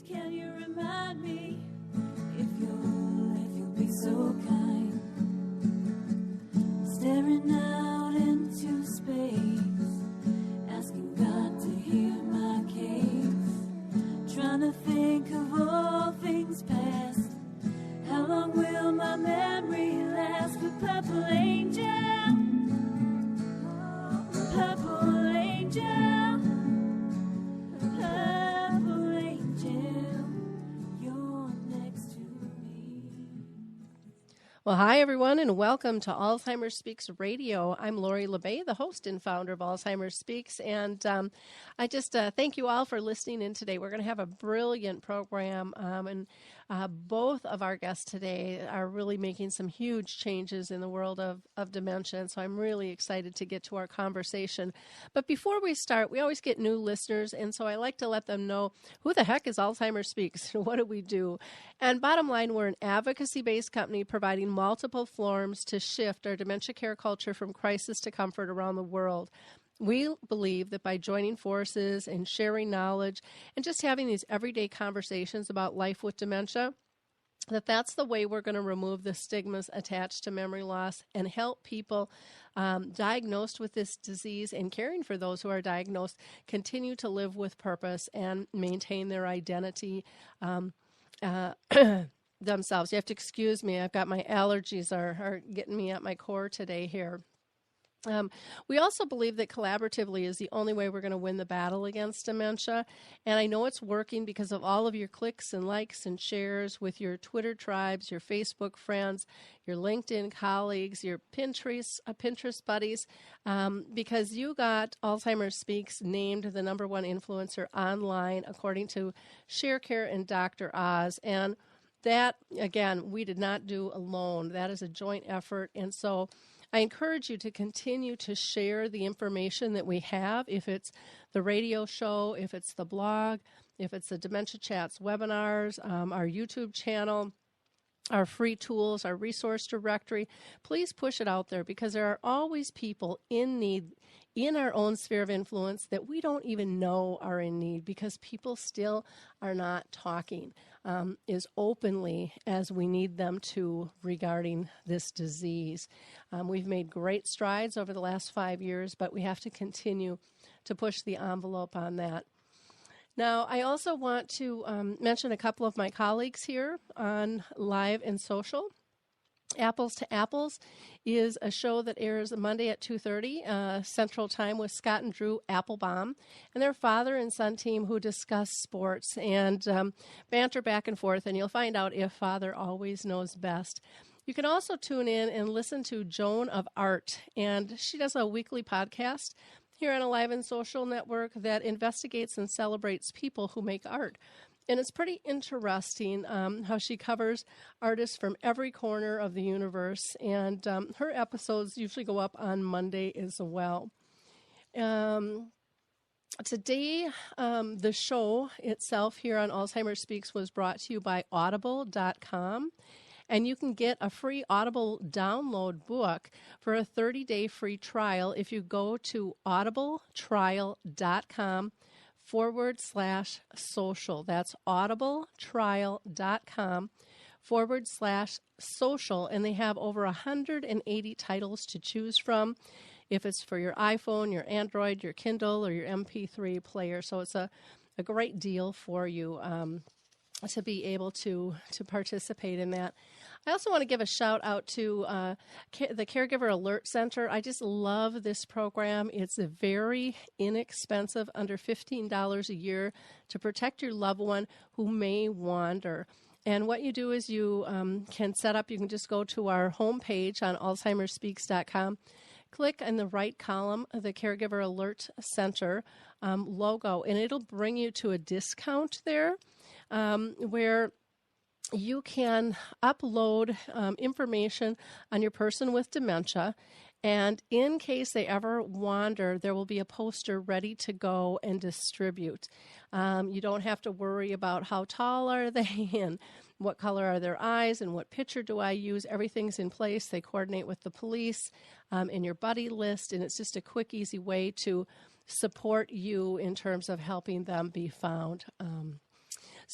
can you remind me if you'll be so kind? Staring out into space, asking God to hear my case, trying to think of all things past. How long will my memory last? With purple angel, purple angel, purple angel, you're next to me. Well, hi, everyone, and welcome to Alzheimer's Speaks Radio. I'm Lori LeBay, the host and founder of Alzheimer's Speaks, and I just thank you all for listening in today. We're going to have a brilliant program, and both of our guests today are really making some huge changes in the world of dementia, and so I'm really excited to get to our conversation. But before we start, we always get new listeners, and so I like to let them know, who the heck is Alzheimer's Speaks? What do we do? And bottom line, we're an advocacy-based company providing multiple forms to shift our dementia care culture from crisis to comfort around the world. We believe that by joining forces and sharing knowledge and just having these everyday conversations about life with dementia, that's the way we're going to remove the stigmas attached to memory loss and help people diagnosed with this disease and caring for those who are diagnosed continue to live with purpose and maintain their identity themselves. You have to excuse me. I've got my allergies are getting me at my core today here. We also believe that collaboratively is the only way we're going to win the battle against dementia. And I know it's working because of all of your clicks and likes and shares with your Twitter tribes, your Facebook friends, your LinkedIn colleagues, your Pinterest buddies, because you got Alzheimer's Speaks named the #1 influencer online, according to ShareCare and Dr. Oz. And that, again, we did not do alone. That is a joint effort. And so I encourage you to continue to share the information that we have, if it's the radio show, if it's the blog, if it's the Dementia Chats webinars, our YouTube channel, our free tools, our resource directory. Please push it out there, because there are always people in need in our own sphere of influence that we don't even know are in need, because people still are not talking as openly as we need them to regarding this disease. We've made great strides over the last 5 years, but we have to continue to push the envelope on that. Now, I also want to mention a couple of my colleagues here on Live and Social. Apples to Apples is a show that airs Monday at 2:30 Central Time with Scott and Drew Applebaum and their father and son team, who discuss sports and banter back and forth, and you'll find out if father always knows best. You can also tune in and listen to Joan of Art, and she does a weekly podcast here on Alive and Social Network that investigates and celebrates people who make art. And it's pretty interesting how she covers artists from every corner of the universe, and her episodes usually go up on Monday as well. Today, the show itself here on Alzheimer's Speaks was brought to you by Audible.com. And you can get a free Audible download book for a 30-day free trial if you go to audibletrial.com/social. That's audibletrial.com/social. And they have over 180 titles to choose from, if it's for your iPhone, your Android, your Kindle, or your MP3 player. So it's a great deal for you to be able to participate in that. I also want to give a shout out to the Caregiver Alert Center. I just love this program. It's a very inexpensive, under $15 a year, to protect your loved one who may wander. And what you do is you can set up, you can just go to our homepage on alzheimersspeaks.com, click in the right column of the Caregiver Alert Center logo, and it'll bring you to a discount there where you can upload information on your person with dementia, and in case they ever wander, there will be a poster ready to go and distribute. You don't have to worry about how tall are they and what color are their eyes and what picture do I use. Everything's in place. They coordinate with the police in your buddy list, and it's just a quick, easy way to support you in terms of helping them be found.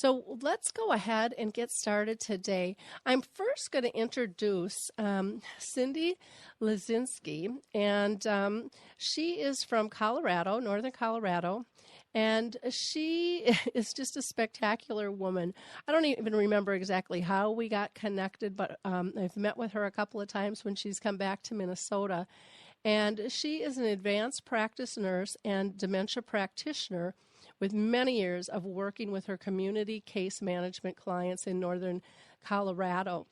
So let's go ahead and get started today. I'm first going to introduce Cyndy Luzinski, and she is from Colorado, northern Colorado. And she is just a spectacular woman. I don't even remember exactly how we got connected, but I've met with her a couple of times when she's come back to Minnesota. And she is an advanced practice nurse and dementia practitioner with many years of working with her community case management clients in northern Colorado.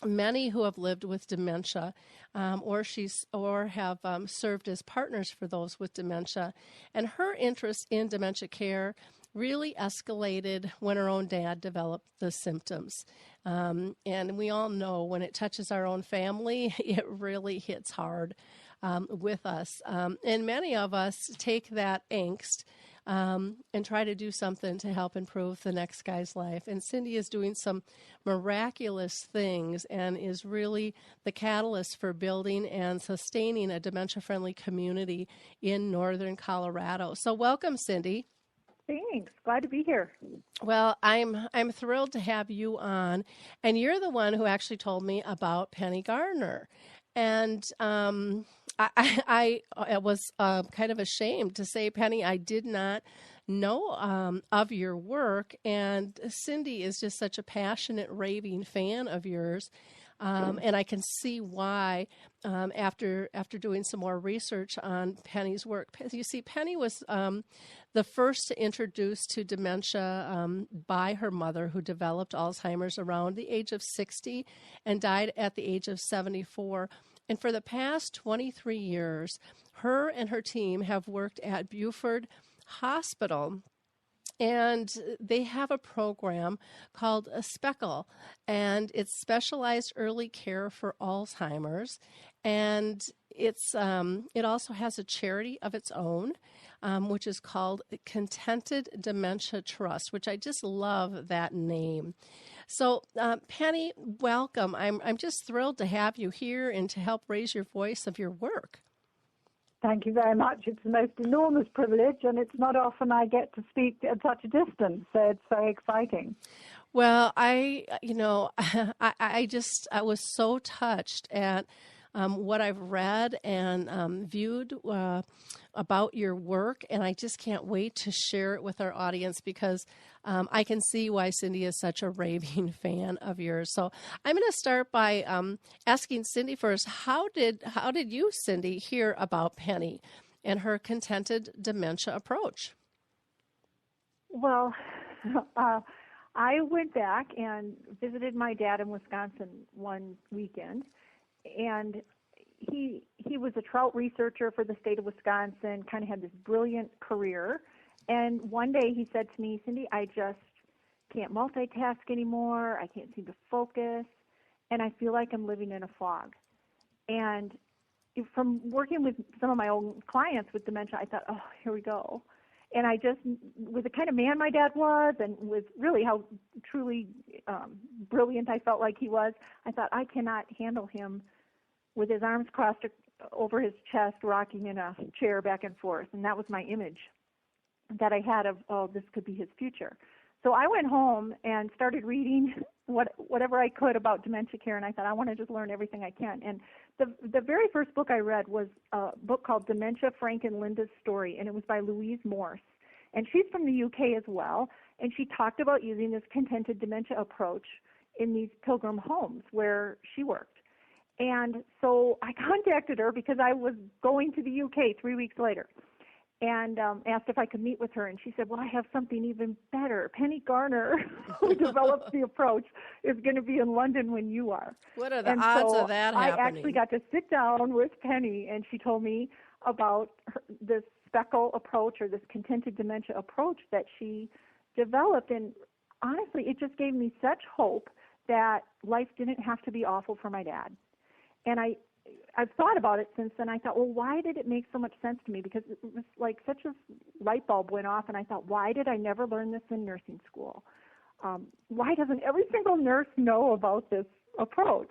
Many who have lived with dementia or have served as partners for those with dementia. And her interest in dementia care really escalated when her own dad developed the symptoms. And we all know when it touches our own family, it really hits hard with us. And many of us take that angst and try to do something to help improve the next guy's life. And Cyndy is doing some miraculous things and is really the catalyst for building and sustaining a dementia-friendly community in northern Colorado. So welcome, Cyndy. Thanks. Glad to be here. Well, I'm thrilled to have you on, and you're the one who actually told me about Penny Garner. And I was kind of ashamed to say, Penny, I did not know of your work. And Cyndy is just such a passionate, raving fan of yours. And I can see why after doing some more research on Penny's work. You see, Penny was the first to introduce to dementia by her mother, who developed Alzheimer's around the age of 60 and died at the age of 74. And for the past 23 years, her and her team have worked at Burford Hospital, and they have a program called SPECAL, and it's specialized early care for Alzheimer's. And it also has a charity of its own, which is called Contented Dementia Trust, which I just love that name. So, Penny, welcome. I'm just thrilled to have you here and to help raise your voice of your work. Thank you very much. It's the most enormous privilege, and it's not often I get to speak at such a distance, so it's very exciting. Well, I was so touched at what I've read and viewed about your work, and I just can't wait to share it with our audience because I can see why Cyndy is such a raving fan of yours. So I'm going to start by asking Cyndy first, how did you, Cyndy, hear about Penny and her contented dementia approach? Well, I went back and visited my dad in Wisconsin one weekend, and he was a trout researcher for the state of Wisconsin, kind of had this brilliant career. And one day he said to me, Cyndy, I just can't multitask anymore. I can't seem to focus, and I feel like I'm living in a fog. And from working with some of my own clients with dementia, I thought, oh, here we go. And I just, with the kind of man my dad was and with really how truly brilliant I felt like he was, I thought, I cannot handle him with his arms crossed over his chest, rocking in a chair back and forth. And that was my image that I had of, oh, this could be his future. So I went home and started reading whatever I could about dementia care, and I thought, I want to just learn everything I can. And the very first book I read was a book called Dementia, Frank and Linda's Story, and it was by Louise Morse. And she's from the UK as well, and she talked about using this contented dementia approach in these pilgrim homes where she worked. And so I contacted her because I was going to the UK 3 weeks later and asked if I could meet with her. And she said, well, I have something even better. Penny Garner, who developed the approach, is going to be in London when you are. What are the odds of that happening? I actually got to sit down with Penny, and she told me about this SPECAL approach, or this contented dementia approach that she developed. And honestly, it just gave me such hope that life didn't have to be awful for my dad. And I've thought about it since then. I thought, well, why did it make so much sense to me? Because it was like such a light bulb went off, and I thought, why did I never learn this in nursing school? Why doesn't every single nurse know about this approach?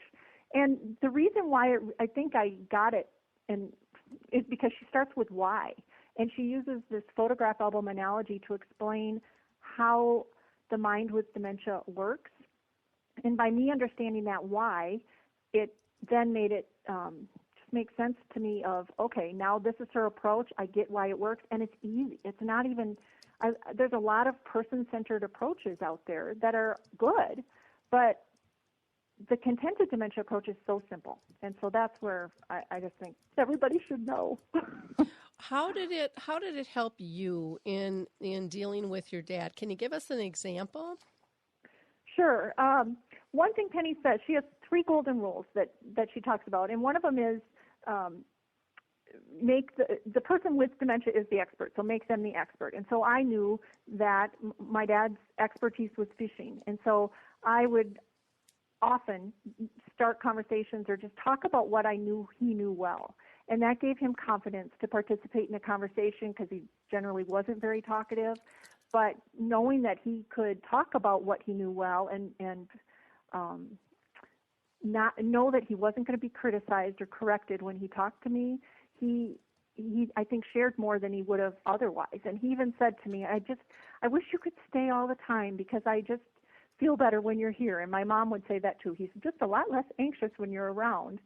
And the reason why I think I got it is because she starts with why. And she uses this photograph album analogy to explain how the mind with dementia works. And by me understanding that why, it then made it just make sense to me of, okay, now this is her approach. I get why it works, and it's easy. It's not even, there's a lot of person-centered approaches out there that are good, but the contented dementia approach is so simple. And so that's where I just think everybody should know. How did it help you in dealing with your dad? Can you give us an example? Sure. One thing Penny says, she has 3 golden rules that she talks about, and one of them is make the person with dementia is the expert, so make them the expert. And so I knew that my dad's expertise was fishing, and so I would often start conversations or just talk about what I knew he knew well. And that gave him confidence to participate in a conversation because he generally wasn't very talkative. But knowing that he could talk about what he knew well and not know that he wasn't going to be criticized or corrected when he talked to me, he I think shared more than he would have otherwise. And he even said to me, I wish you could stay all the time because I just feel better when you're here. And my mom would say that too. He's just a lot less anxious when you're around.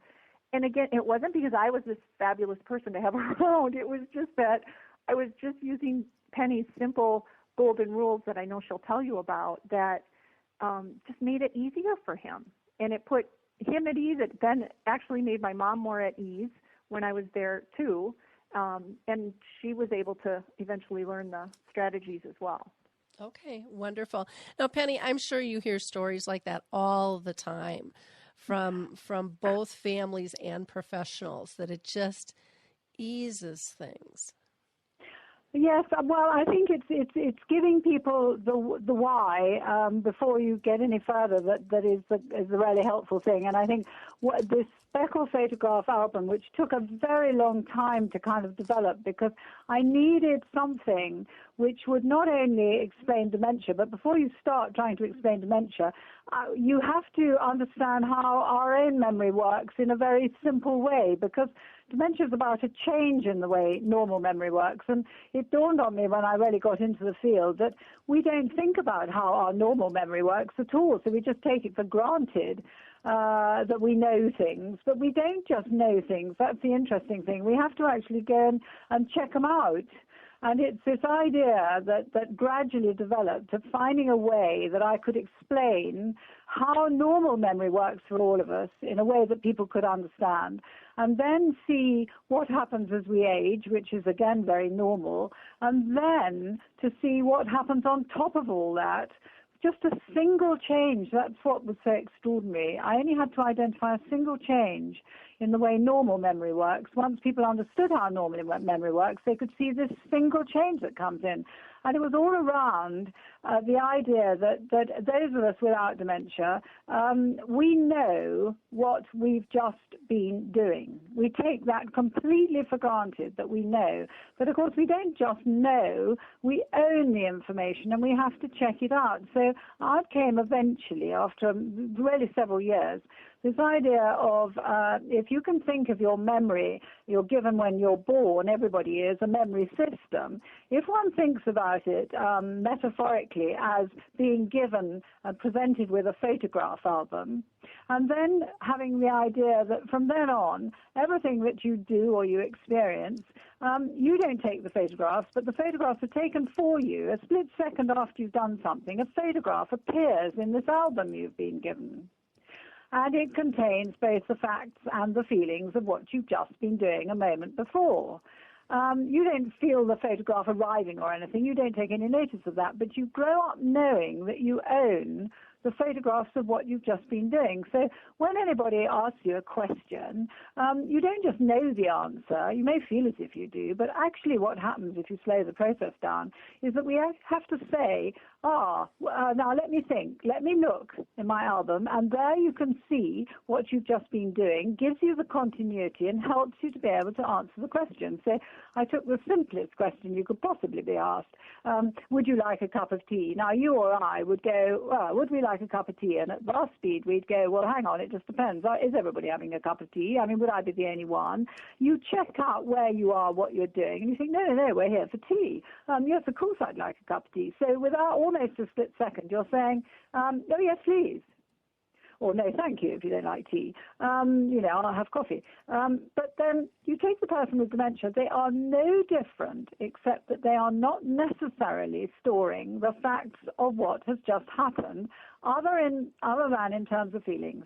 And again, it wasn't because I was this fabulous person to have around. It was just that I was just using Penny's simple golden rules that I know she'll tell you about that just made it easier for him. And it put him at ease. It then actually made my mom more at ease when I was there too. And she was able to eventually learn the strategies as well. Okay, wonderful. Now, Penny, I'm sure you hear stories like that all the time from both families and professionals, that it just eases things. Yes, well, I think it's giving people the why before you get any further. That is a really helpful thing. And I think this SPECAL photograph album, which took a very long time to kind of develop, because I needed something which would not only explain dementia, but before you start trying to explain dementia, you have to understand how our own memory works in a very simple way, because dementia is about a change in the way normal memory works. And it dawned on me when I really got into the field that we don't think about how our normal memory works at all. So we just take it for granted that we know things. But we don't just know things. That's the interesting thing. We have to actually go and check them out. And it's this idea that gradually developed of finding a way that I could explain how normal memory works for all of us in a way that people could understand, and then see what happens as we age, which is, again, very normal, and then to see what happens on top of all that. Just a single change, that's what was so extraordinary. I only had to identify a single change in the way normal memory works. Once people understood how normal memory works, they could see this single change that comes in. And it was all around the idea that those of us without dementia, we know what we've just been doing. We take that completely for granted, that we know. But, of course, we don't just know. We own the information, and we have to check it out. So out came eventually, after really several years, this idea of if you can think of your memory you're given when you're born, everybody is, a memory system. If one thinks about it metaphorically as being given and presented with a photograph album, and then having the idea that from then on, everything that you do or you experience, you don't take the photographs, but the photographs are taken for you. A split second after you've done something, a photograph appears in this album you've been given. And it contains both the facts and the feelings of what you've just been doing a moment before. You don't feel the photograph arriving or anything. You don't take any notice of that, but you grow up knowing that you own the photographs of what you've just been doing. So when anybody asks you a question, you don't just know the answer. You may feel as if you do, but actually what happens if you slow the process down is that we have to say, now let me think, let me look in my album, and there you can see what you've just been doing, gives you the continuity and helps you to be able to answer the question. So I took the simplest question you could possibly be asked. Would you like a cup of tea? Now, you or I would go, would we like a cup of tea? And at bus speed, we'd go, well, hang on, it just depends. Is everybody having a cup of tea? I mean, would I be the only one? You check out where you are, what you're doing, and you think, no, we're here for tea. Yes, of course I'd like a cup of tea. So without almost a split second, you're saying, oh, yes, please. Or no, thank you, if you don't like tea. I'll have coffee. But then you take the person with dementia, they are no different, except that they are not necessarily storing the facts of what has just happened, other than in terms of feelings.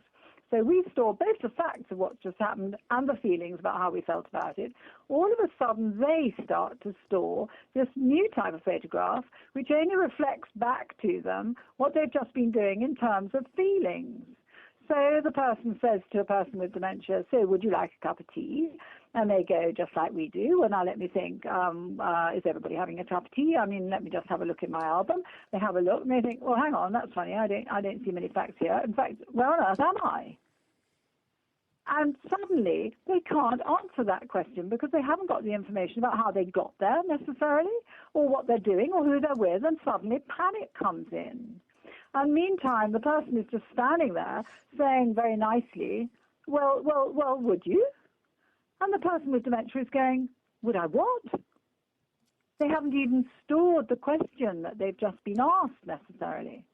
So we store both the facts of what's just happened and the feelings about how we felt about it. All of a sudden, they start to store this new type of photograph, which only reflects back to them what they've just been doing in terms of feelings. So the person says to a person with dementia, so would you like a cup of tea? And they go, just like we do. Well, now let me think, is everybody having a cup of tea? I mean, let me just have a look in my album. They have a look and they think, well, hang on, that's funny. I don't see many facts here. In fact, where on earth am I? And suddenly they can't answer that question because they haven't got the information about how they got there necessarily, or what they're doing, or who they're with, and suddenly panic comes in. And meantime, the person is just standing there saying very nicely, well, would you? And the person with dementia is going, would I what? They haven't even stored the question that they've just been asked necessarily.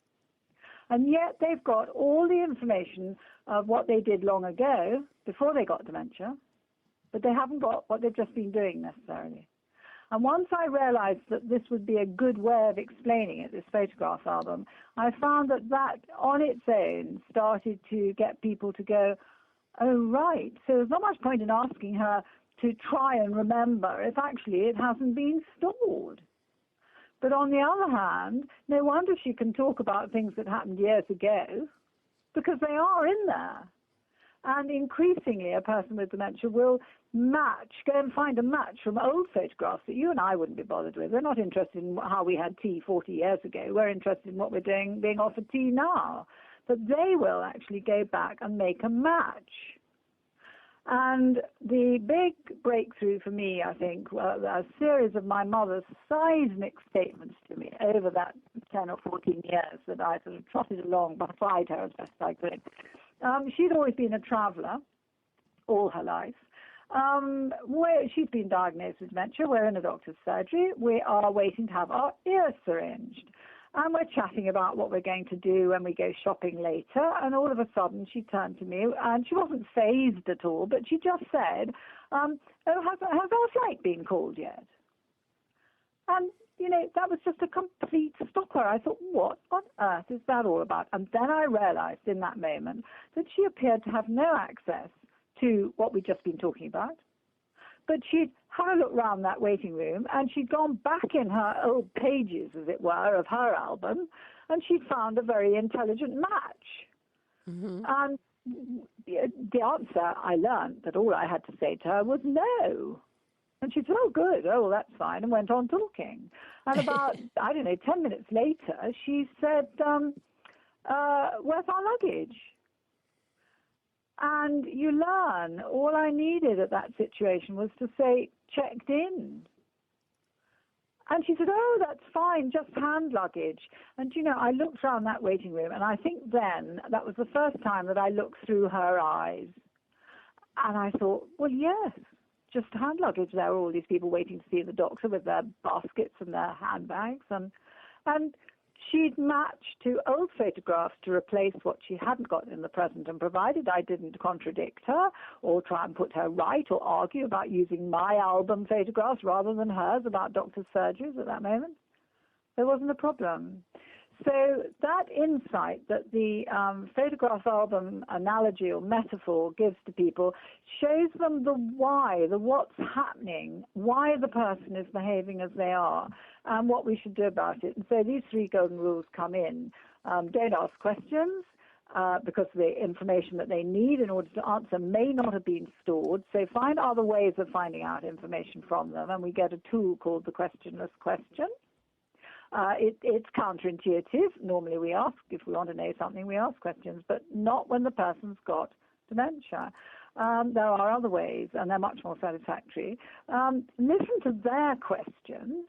And yet they've got all the information of what they did long ago before they got dementia, but they haven't got what they've just been doing necessarily. And once I realized that this would be a good way of explaining it, this photograph album, I found that on its own started to get people to go, oh, right, so there's not much point in asking her to try and remember if actually it hasn't been stored. But on the other hand, no wonder she can talk about things that happened years ago, because they are in there. And increasingly, a person with dementia will go and find a match from old photographs that you and I wouldn't be bothered with. We're not interested in how we had tea 40 years ago. We're interested in what we're doing, being offered tea now. But they will actually go back and make a match. And the big breakthrough for me, I think, a series of my mother's seismic statements to me over that 10 or 14 years that I sort of trotted along beside her as best I could. She'd always been a traveller all her life. She's been diagnosed with dementia. We're in a doctor's surgery. We are waiting to have our ears syringed. And we're chatting about what we're going to do when we go shopping later. And all of a sudden, she turned to me, and she wasn't fazed at all, but she just said, has our flight been called yet? And, that was just a complete stopper. I thought, what on earth is that all about? And then I realized in that moment that she appeared to have no access to what we'd just been talking about. But she'd had a look round that waiting room, and she'd gone back in her old pages, as it were, of her album, and she'd found a very intelligent match. Mm-hmm. And the answer, I learned that all I had to say to her was no. And she said, oh, good, oh, well, that's fine, and went on talking. And about, 10 minutes later, she said, where's our luggage? And you learn, all I needed at that situation was to say, checked in. And she said, oh, that's fine, just hand luggage. And, I looked around that waiting room, and I think then that was the first time that I looked through her eyes. And I thought, well, yes, just hand luggage. There were all these people waiting to see the doctor with their baskets and their handbags. And she'd matched to old photographs to replace what she hadn't got in the present, and provided I didn't contradict her or try and put her right or argue about using my album photographs rather than hers about doctor's surgeries at that moment, there wasn't a problem. So that insight that the photograph album analogy or metaphor gives to people shows them the why, the what's happening, why the person is behaving as they are, and what we should do about it. And so these 3 golden rules come in. Don't ask questions, because the information that they need in order to answer may not have been stored. So find other ways of finding out information from them, and we get a tool called the questionless question. It's counterintuitive. Normally we ask, if we want to know something, we ask questions, but not when the person's got dementia. There are other ways, and they're much more satisfactory. Listen to their questions,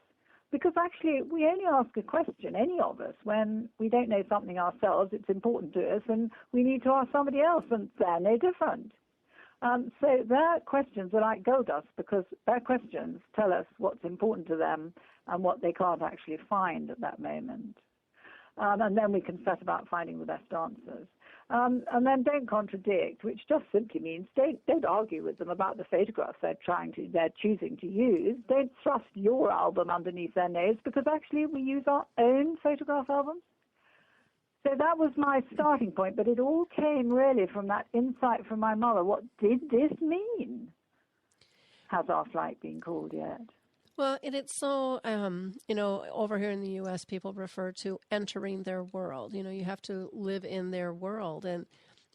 Because actually, we only ask a question, any of us, when we don't know something ourselves, it's important to us, and we need to ask somebody else, and they're no different. So their questions are like gold dust, because their questions tell us what's important to them and what they can't actually find at that moment. And then we can set about finding the best answers. And then don't contradict, which just simply means don't argue with them about the photographs they're choosing to use. Don't thrust your album underneath their nose, because actually we use our own photograph albums. So that was my starting point, but it all came really from that insight from my mother. What did this mean? Has our flight been called yet? Well, and it's so, over here in the U.S., people refer to entering their world. You have to live in their world. And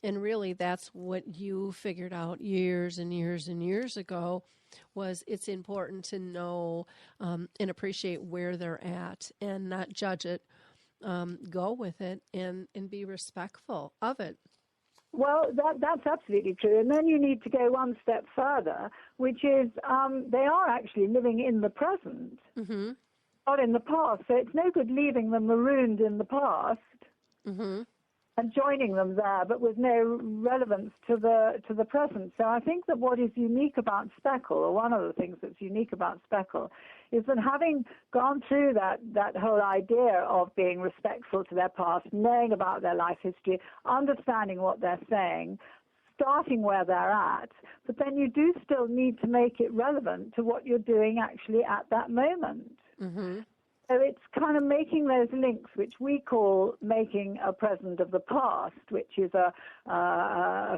really, that's what you figured out years and years and years ago, was it's important to know and appreciate where they're at and not judge it, go with it, and be respectful of it. Well, that's absolutely true. And then you need to go one step further, which is they are actually living in the present, not in the past. So it's no good leaving them marooned in the past and joining them there, but with no relevance to the present. So I think that what is unique about SPECAL, or one of the things that's unique about SPECAL, is that having gone through that whole idea of being respectful to their past, knowing about their life history, understanding what they're saying, starting where they're at, but then you do still need to make it relevant to what you're doing actually at that moment. So it's kind of making those links, which we call making a present of the past, which is a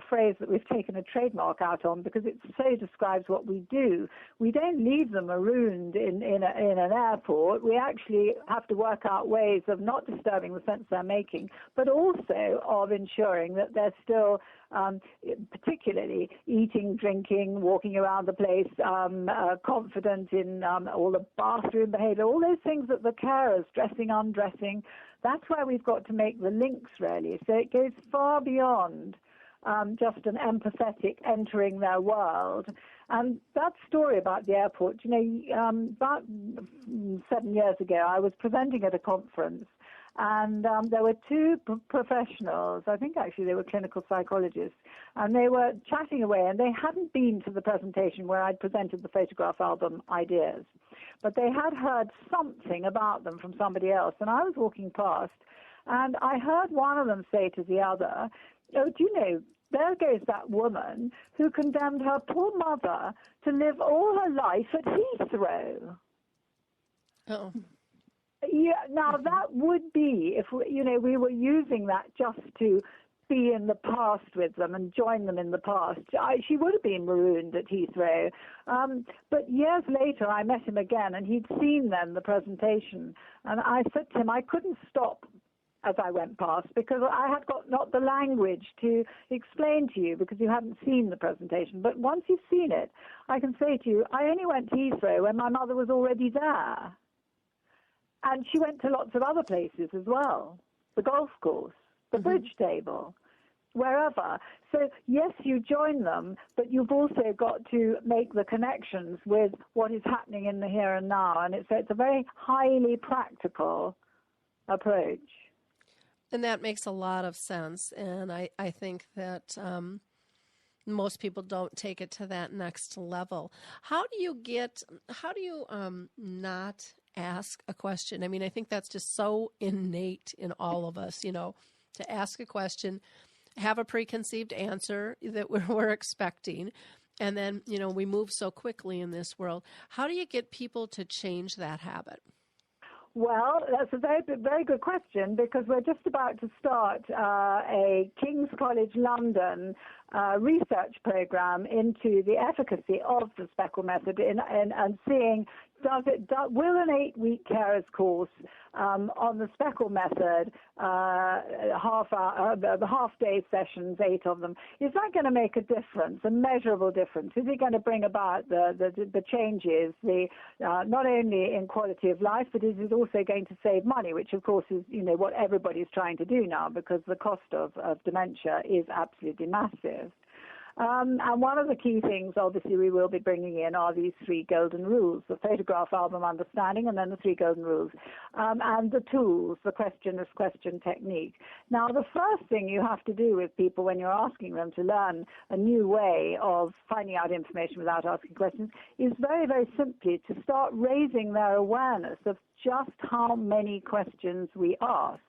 phrase that we've taken a trademark out on because it so describes what we do. We don't leave them marooned in an airport. We actually have to work out ways of not disturbing the sense they're making, but also of ensuring that they're still particularly eating, drinking, walking around the place, confident in all the bathroom behavior, all those things that the carers, dressing, undressing, that's where we've got to make the links, really. So it goes far beyond just an empathetic entering their world. And that story about the airport, about 7 years ago, I was presenting at a conference, and there were two professionals, I think actually they were clinical psychologists, and they were chatting away, and they hadn't been to the presentation where I'd presented the photograph album ideas, but they had heard something about them from somebody else. And I was walking past, and I heard one of them say to the other, "Oh, do you know, there goes that woman who condemned her poor mother to live all her life at Heathrow." Oh. Yeah, now that would be if we were using that just to be in the past with them and join them in the past. She would have been marooned at Heathrow. But years later, I met him again, and he'd seen then the presentation. And I said to him, I couldn't stop as I went past because I had got not the language to explain to you because you hadn't seen the presentation. But once you've seen it, I can say to you, I only went to Heathrow when my mother was already there. And she went to lots of other places as well, the golf course, the bridge table, wherever. So, yes, you join them, but you've also got to make the connections with what is happening in the here and now. And it's a very highly practical approach. And that makes a lot of sense. And I think that most people don't take it to that next level. How do you not ask a question? I mean, I think that's just so innate in all of us, to ask a question, have a preconceived answer that we're expecting, and then, we move so quickly in this world. How do you get people to change that habit? Well, that's a very, very good question because we're just about to start a King's College London research program into the efficacy of the SPECAL method and seeing will an 8-week carers course on the SPECAL method, the half-day sessions, 8 of them, is that going to make a difference, a measurable difference? Is it going to bring about the changes, not only in quality of life, but is it also going to save money, which of course is what everybody's trying to do now because the cost of dementia is absolutely massive. And one of the key things, obviously, we will be bringing in are these 3 golden rules, the photograph album understanding and then the 3 golden rules, and the tools, the questioner's question technique. Now, the first thing you have to do with people when you're asking them to learn a new way of finding out information without asking questions is very, very simply to start raising their awareness of just how many questions we ask.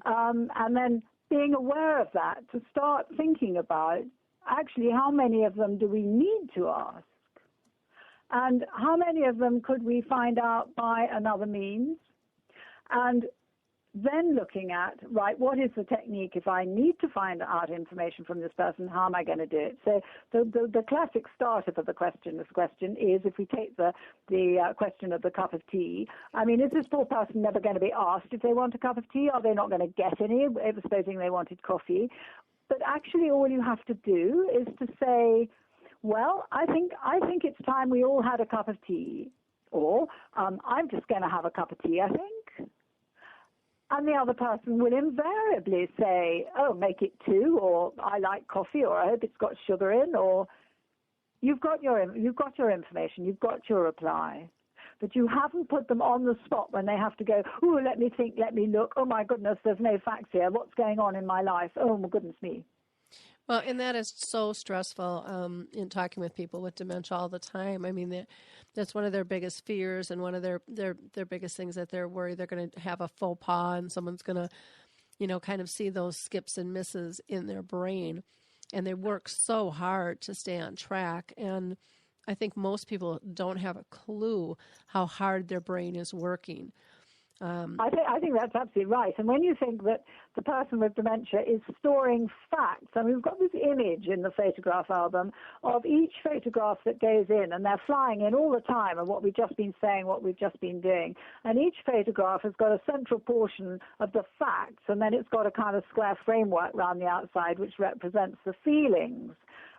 And then being aware of that, to start thinking about actually how many of them do we need to ask, and how many of them could we find out by another means, and then looking at, right, what is the technique if I need to find out information from this person, how am I going to do it? So the classic starter for the questioner's question is, if we take the question of the cup of tea, I mean, is this poor person never going to be asked if they want a cup of tea? Are they not going to get any, supposing they wanted coffee? But actually all you have to do is to say, well, I think it's time we all had a cup of tea, or I'm just going to have a cup of tea, I think. And the other person will invariably say, oh, make it 2, or I like coffee, or I hope it's got sugar in, or you've got your information, you've got your reply. But you haven't put them on the spot when they have to go, oh, let me think, let me look, oh my goodness, there's no facts here, what's going on in my life, oh my goodness me. Well, and that is so stressful in talking with people with dementia all the time. I mean, that's one of their biggest fears, and one of their biggest things that they're worried they're going to have a faux pas and someone's going to, kind of see those skips and misses in their brain. And they work so hard to stay on track. And I think most people don't have a clue how hard their brain is working. I think that's absolutely right. And when you think that the person with dementia is storing facts, and we've got this image in the photograph album of each photograph that goes in, and they're flying in all the time, and what we've just been saying, what we've just been doing. And each photograph has got a central portion of the facts, and then it's got a kind of square framework around the outside which represents the feelings.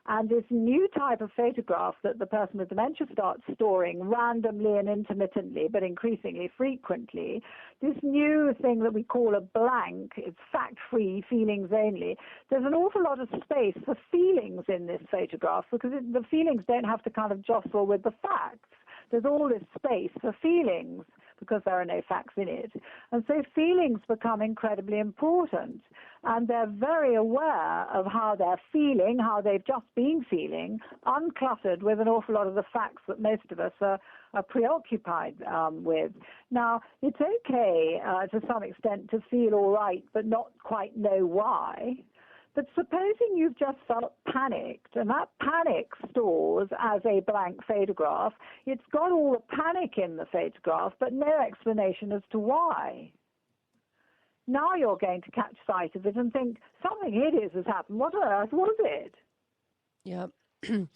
And this new type of photograph that the person with dementia starts storing randomly and intermittently, but increasingly frequently, this new thing that we call a blank, it's fact-free, feelings only, there's an awful lot of space for feelings in this photograph, because the feelings don't have to kind of jostle with the facts. There's all this space for feelings because there are no facts in it. And so feelings become incredibly important. And they're very aware of how they're feeling, how they've just been feeling, uncluttered with an awful lot of the facts that most of us are preoccupied with. Now, it's okay to some extent to feel all right but not quite know why. But supposing you've just felt panicked, and that panic stores as a blank photograph, it's got all the panic in the photograph, but no explanation as to why. Now you're going to catch sight of it and think, something hideous has happened. What on earth was it? Yep.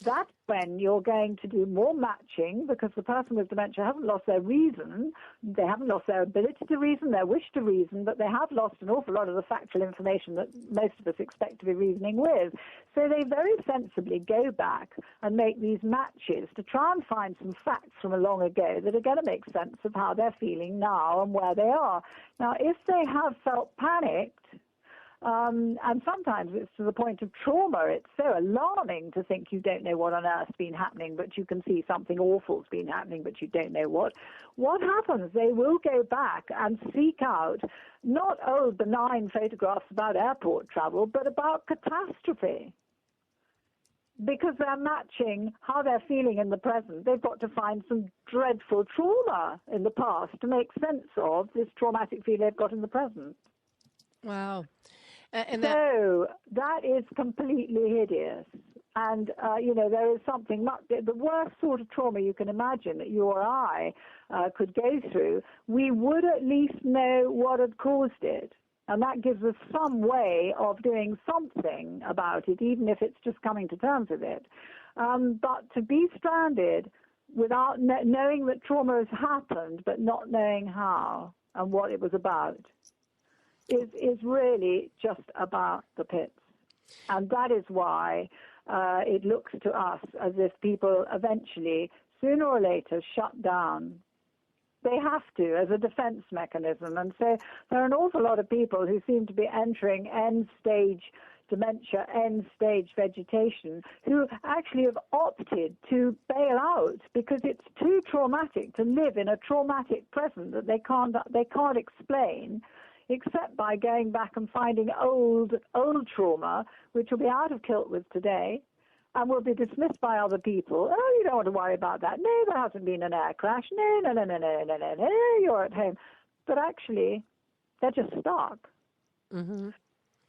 That's when you're going to do more matching, because the person with dementia hasn't lost their reason, they haven't lost their ability to reason, their wish to reason, but they have lost an awful lot of the factual information that most of us expect to be reasoning with. So they very sensibly go back and make these matches to try and find some facts from a long ago that are going to make sense of how they're feeling now and where they are. Now, if they have felt panicked, and sometimes it's to the point of trauma. It's so alarming to think you don't know what on earth's been happening, but you can see something awful's been happening, but you don't know what. What happens? They will go back and seek out not old benign photographs about airport travel, but about catastrophe. Because they're matching how they're feeling in the present. They've got to find some dreadful trauma in the past to make sense of this traumatic feeling they've got in the present. Wow. So that is completely hideous. And, there is something, the worst sort of trauma you can imagine that you or I could go through, we would at least know what had caused it. And that gives us some way of doing something about it, even if it's just coming to terms with it. But to be stranded without knowing that trauma has happened, but not knowing how and what it was about, is really just about the pits. And that is why it looks to us as if people eventually, sooner or later, shut down. They have to, as a defense mechanism. And so there are an awful lot of people who seem to be entering end-stage dementia, end-stage vegetation, who actually have opted to bail out because it's too traumatic to live in a traumatic present that they can't explain, except by going back and finding old trauma, which will be out of kilt with today, and will be dismissed by other people. Oh, you don't want to worry about that. No, there hasn't been an air crash. No, you're at home. But actually, they're just stuck. Mm-hmm.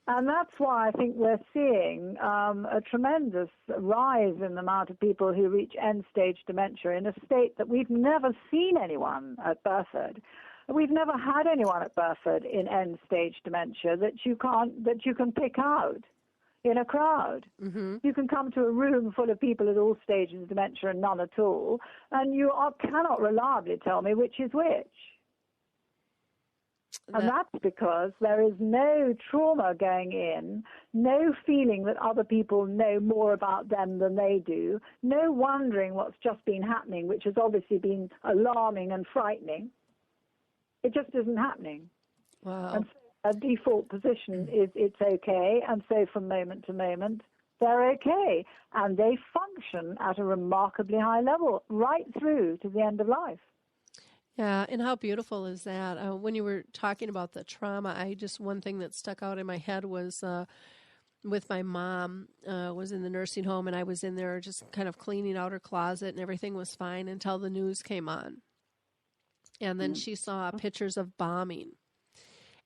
And that's why I think we're seeing a tremendous rise in the amount of people who reach end-stage dementia in a state that we've never seen anyone at Burford. We've never had anyone at Burford in end-stage dementia that you can pick out in a crowd. Mm-hmm. You can come to a room full of people at all stages of dementia and none at all, and you cannot reliably tell me which is which. And that's because there is no trauma going in, no feeling that other people know more about them than they do, no wondering what's just been happening, which has obviously been alarming and frightening. It just isn't happening. Wow. And so a default position is it's okay, and so from moment to moment, they're okay. And they function at a remarkably high level right through to the end of life. Yeah, and how beautiful is that? When you were talking about the trauma, one thing that stuck out in my head was with my mom, was in the nursing home, and I was in there just kind of cleaning out her closet, and everything was fine until the news came on. And then she saw pictures of bombing,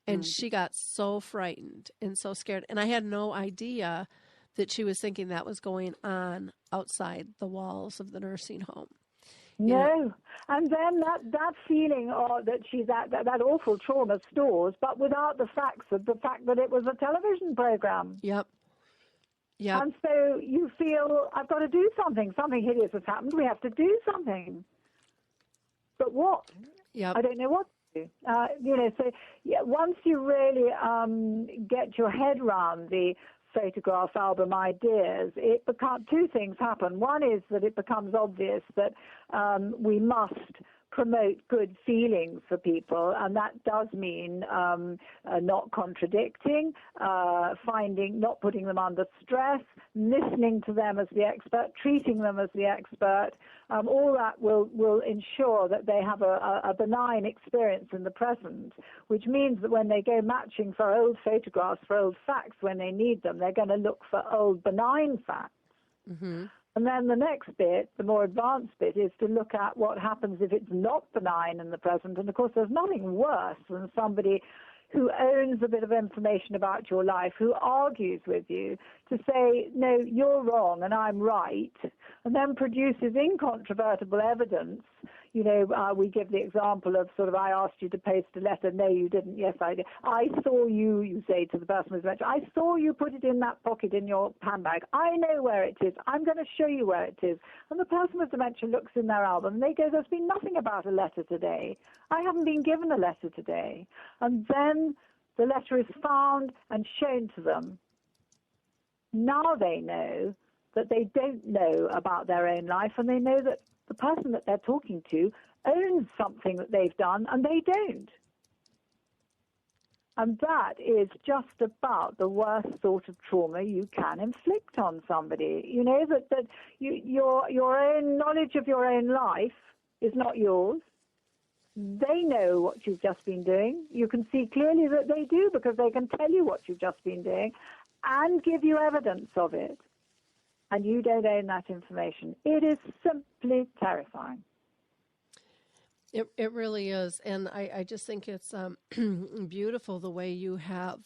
and she got so frightened and so scared. And I had no idea that she was thinking that was going on outside the walls of the nursing home. No, and then that feeling that she's that awful trauma stores, but without the fact that it was a television program. Yep. Yeah. And so you feel, I've got to do something. Something hideous has happened. We have to do something. But what? Yep. I don't know what to do. So once you really get your head around the photograph album ideas, two things happen. One is that it becomes obvious that we must promote good feelings for people, and that does mean not contradicting, not putting them under stress, listening to them as the expert, treating them as the expert. All that will ensure that they have a benign experience in the present, which means that when they go matching for old photographs, for old facts when they need them, they're going to look for old benign facts. Mm-hmm. And then the next bit, the more advanced bit, is to look at what happens if it's not benign in the present. And, of course, there's nothing worse than somebody who owns a bit of information about your life, who argues with you, to say, no, you're wrong and I'm right, and then produces incontrovertible evidence. We give the example of I asked you to post a letter. No, you didn't. Yes, I did. I saw you say to the person with dementia, I saw you put it in that pocket in your handbag. I know where it is. I'm going to show you where it is. And the person with dementia looks in their album and they go, there's been nothing about a letter today. I haven't been given a letter today. And then the letter is found and shown to them. Now they know that they don't know about their own life, and they know that the person that they're talking to owns something that they've done and they don't. And that is just about the worst sort of trauma you can inflict on somebody. That your own knowledge of your own life is not yours. They know what you've just been doing. You can see clearly that they do, because they can tell you what you've just been doing and give you evidence of it. And you don't own that information. It is simply terrifying. It really is. And I just think it's beautiful the way you have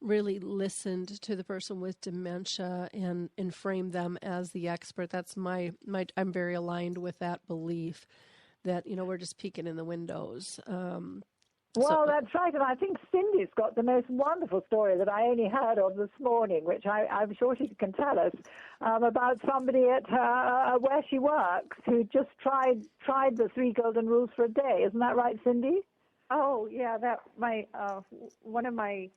really listened to the person with dementia and framed them as the expert. That's I'm very aligned with that belief that, we're just peeking in the windows. That's right, and I think Cyndy's got the most wonderful story that I only heard of this morning, which I'm sure she can tell us, about somebody at where she works who just tried the 3 golden rules for a day. Isn't that right, Cyndy? Oh, yeah, one of my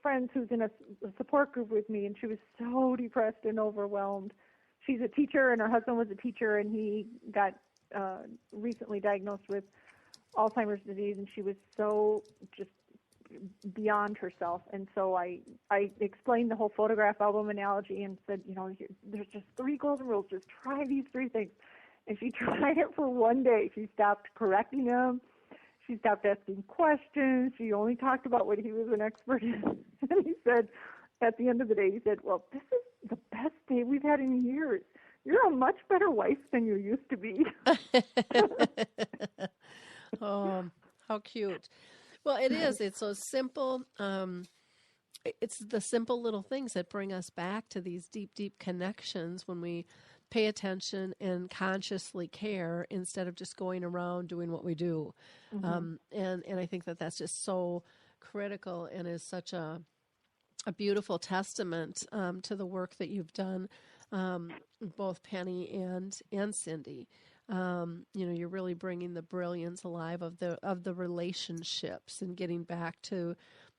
friends who's in a support group with me, and she was so depressed and overwhelmed. She's a teacher, and her husband was a teacher, and he got recently diagnosed with Alzheimer's disease, and she was so just beyond herself. And so I explained the whole photograph album analogy and said, there's just 3 golden rules. Just try these 3 things. And she tried it for one day. She stopped correcting him. She stopped asking questions. She only talked about what he was an expert in. And he said, at the end of the day, he said, well, this is the best day we've had in years. You're a much better wife than you used to be. Oh, how cute. Well, it is. It's so simple. It's the simple little things that bring us back to these deep, deep connections when we pay attention and consciously care instead of just going around doing what we do. And I think that that's just so critical and is such a beautiful testament to the work that you've done, both Penny and Cyndy. You're really bringing the brilliance alive of the relationships and getting back to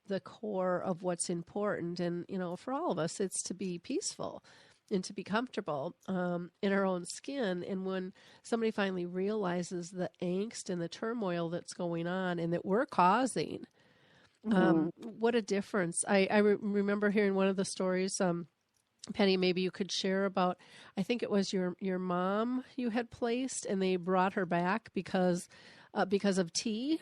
the core of what's important. And, for all of us, it's to be peaceful and to be comfortable in our own skin. And when somebody finally realizes the angst and the turmoil that's going on and that we're causing, what a difference. I remember hearing one of the stories, Penny, maybe you could share about, I think it was your mom you had placed and they brought her back because of tea,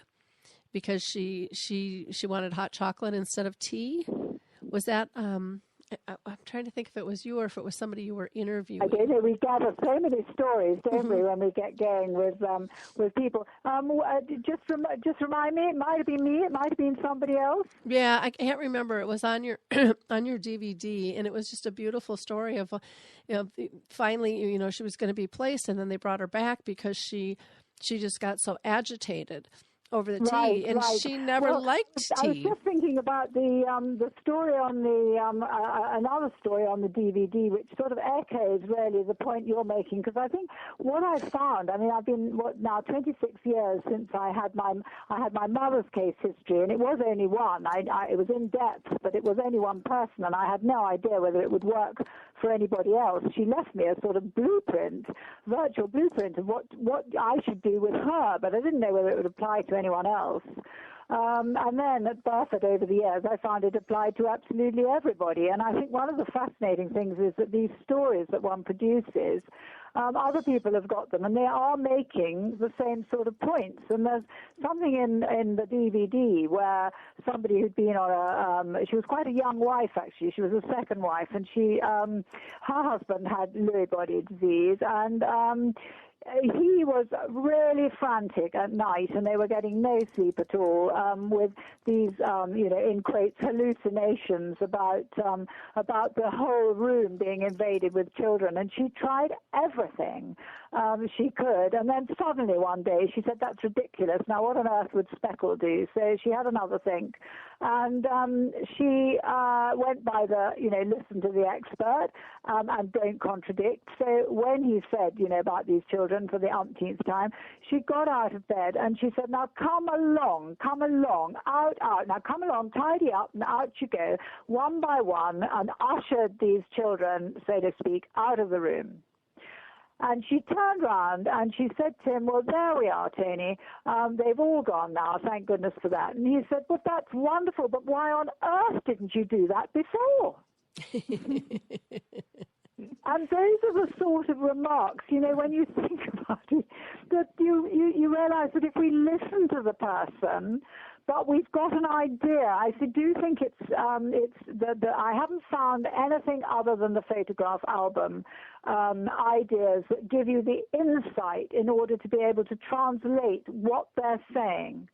because she wanted hot chocolate instead of tea. Was that, I'm trying to think if it was you or if it was somebody you were interviewing. I do. We gather so many stories, don't we, when we get going with people. Just remind me. It might have been me. It might have been somebody else. Yeah, I can't remember. It was on your on your DVD, and it was just a beautiful story of, finally, she was going to be placed, and then they brought her back because she just got so agitated over the tea, and she never liked tea. I was just thinking about the story on the another story on the DVD, which sort of echoes really the point you're making. Because I think what I found, I've been now 26 years since I had my mother's case history, and it was only one. It was in depth, but it was only one person, and I had no idea whether it would work for anybody else. She left me a sort of virtual blueprint of what I should do with her, but I didn't know whether it would apply to anyone else. And then at Burford over the years, I found it applied to absolutely everybody. And I think one of the fascinating things is that these stories that one produces, other people have got them, and they are making the same sort of points. And there's something in the DVD where somebody who'd been on she was quite a young wife, actually. She was a second wife, and her husband had Lewy body disease, and he was really frantic at night, and they were getting no sleep at all, with these, in quotes, hallucinations about the whole room being invaded with children. And she tried everything she could, and then suddenly one day she said, "That's ridiculous. Now what on earth would SPECAL do?" So she had another think, and she went by listen to the expert and don't contradict. So when he said, about these children for the umpteenth time, she got out of bed and she said, "Now come along, out, now come along, tidy up," and out you go, one by one, and ushered these children, so to speak, out of the room. And she turned round and she said to him, "Well, there we are, Tony. They've all gone now, thank goodness for that." And he said, "Well, that's wonderful, but why on earth didn't you do that before?" And those are the sort of remarks, when you think about it, that you realize that if we listen to the person, but we've got an idea. I do think it's I haven't found anything other than the photograph album ideas that give you the insight in order to be able to translate what they're saying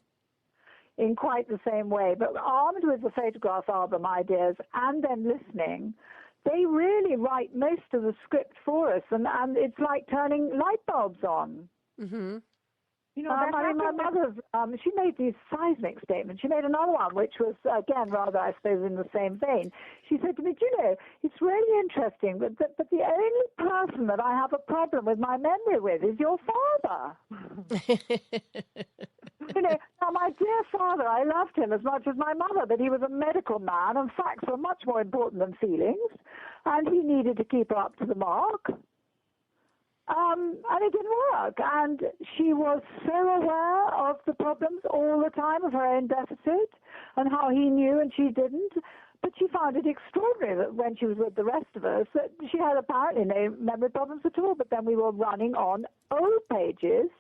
in quite the same way. But armed with the photograph album ideas and then listening, they really write most of the script for us, and it's like turning light bulbs on. Mm-hmm. My mother's, she made these seismic statements. She made another one, which was, again, rather, I suppose, in the same vein. She said to me, "It's really interesting, but the only person that I have a problem with my memory with is your father." Now, my dear father, I loved him as much as my mother, but he was a medical man, and facts were much more important than feelings, and he needed to keep her up to the mark. And it didn't work. And she was so aware of the problems all the time, of her own deficit. and how he knew and she didn't. But she found it extraordinary that when she was with the rest of us, that she had apparently no memory problems at all. But then we were running on old pages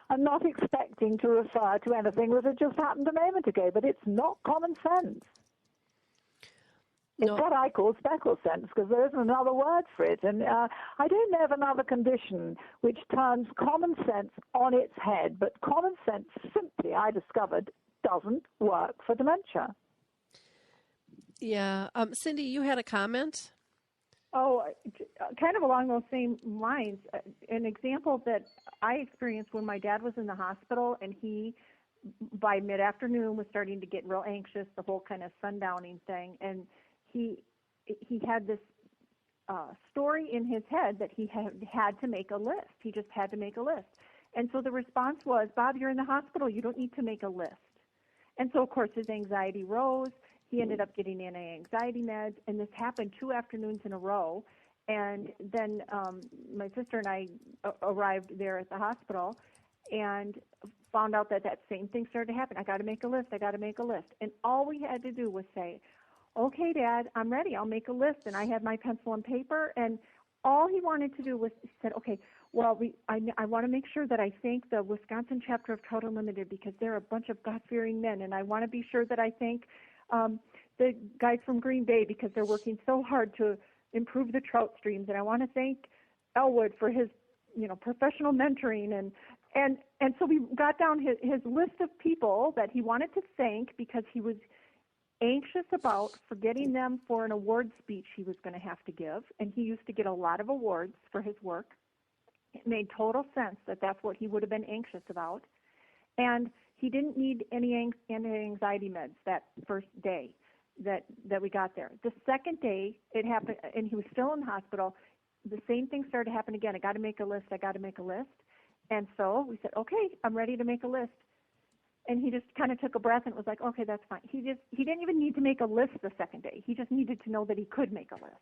and not expecting to refer to anything that had just happened a moment ago. But it's not common sense. It's what I call speckle sense, because there isn't another word for it. And I don't know of another condition which turns common sense on its head. But common sense simply, I discovered, doesn't work for dementia. Yeah. Cyndy, you had a comment? Oh, kind of along those same lines. An example that I experienced when my dad was in the hospital, and he, by mid-afternoon, was starting to get real anxious, the whole kind of sundowning thing, and he had this story in his head that he had to make a list. He just had to make a list. And so the response was, Bob, you're in the hospital. You don't need to make a list. And so, of course, his anxiety rose. He ended up getting anti-anxiety meds, and this happened 2 afternoons in a row. And then my sister and I arrived there at the hospital and found out that same thing started to happen. I got to make a list. I got to make a list. And all we had to do was say, okay, Dad, I'm ready. I'll make a list. And I had my pencil and paper, and all he wanted to do was he said, okay, well, I want to make sure that I thank the Wisconsin chapter of Trout Unlimited because they're a bunch of God-fearing men, and I want to be sure that I thank the guys from Green Bay because they're working so hard to improve the trout streams, and I want to thank Elwood for his, professional mentoring, and so we got down his list of people that he wanted to thank because he was anxious about forgetting them for an award speech he was going to have to give, and he used to get a lot of awards for his work. It made total sense that that's what he would have been anxious about, and he didn't need any anti-anxiety meds that first day that we got there. The second day it happened, and he was still in the hospital. The same thing started to happen again. I got to make a list. And so we said, okay, I'm ready to make a list. And he just kind of took a breath and was like, okay, that's fine. He didn't even need to make a list the second day. He just needed to know that he could make a list.